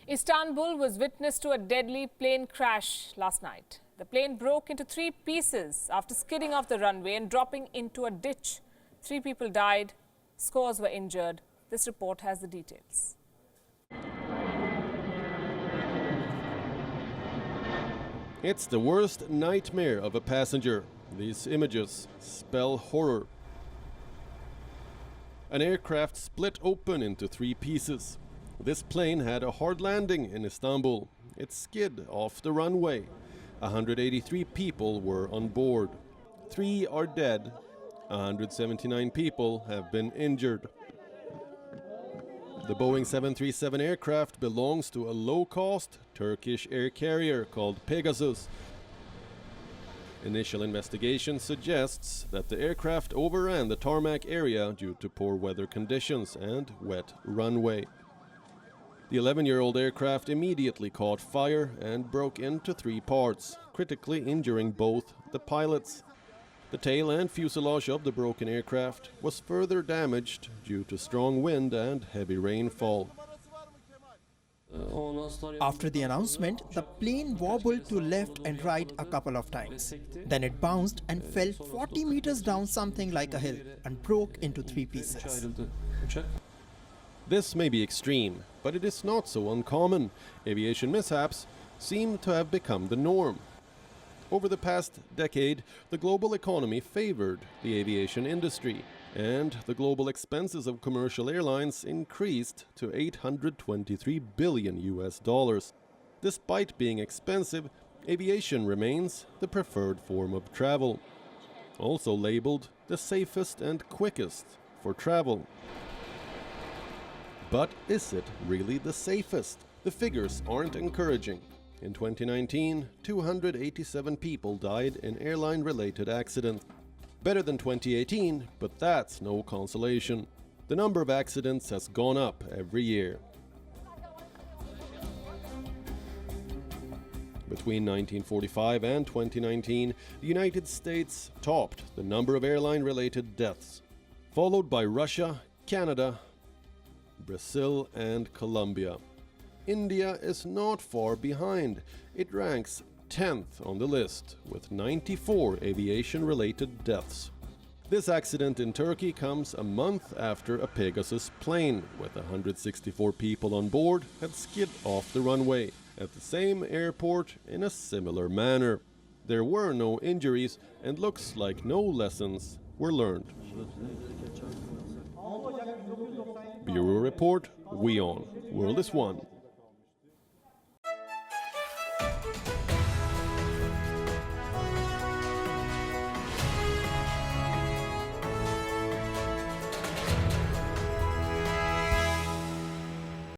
Istanbul was witness to a deadly plane crash last night. The plane broke into 3 pieces after skidding off the runway and dropping into a ditch. 3 people died, scores were injured. This report has the details. It's the worst nightmare of a passenger. These images spell horror. An aircraft split open into 3 pieces. This plane had a hard landing in Istanbul. It skid off the runway. 183 people were on board. 3 are dead. 179 people have been injured. The Boeing 737 aircraft belongs to a low-cost Turkish air carrier called Pegasus. Initial investigation suggests that the aircraft overran the tarmac area due to poor weather conditions and wet runway. The 11-year-old aircraft immediately caught fire and broke into 3 parts, critically injuring both the pilots. The tail and fuselage of the broken aircraft was further damaged due to strong wind and heavy rainfall. After the announcement, the plane wobbled to left and right a couple of times. Then it bounced and fell 40 meters down something like a hill and broke into 3 pieces. This may be extreme, but it is not so uncommon. Aviation mishaps seem to have become the norm. Over the past decade, the global economy favored the aviation industry, and the global expenses of commercial airlines increased to $823 billion. Despite being expensive, aviation remains the preferred form of travel, also labeled the safest and quickest for travel. But is it really the safest? The figures aren't encouraging. In 2019, 287 people died in airline-related accidents. Better than 2018, but that's no consolation. The number of accidents has gone up every year. Between 1945 and 2019, the United States topped the number of airline-related deaths, followed by Russia, Canada, Brazil and Colombia. India is not far behind. It ranks 10th on the list with 94 aviation-related deaths. This accident in Turkey comes a month after a Pegasus plane with 164 people on board had skid off the runway at the same airport in a similar manner. There were no injuries and looks like no lessons were learned. Bureau Report, WION. World is One.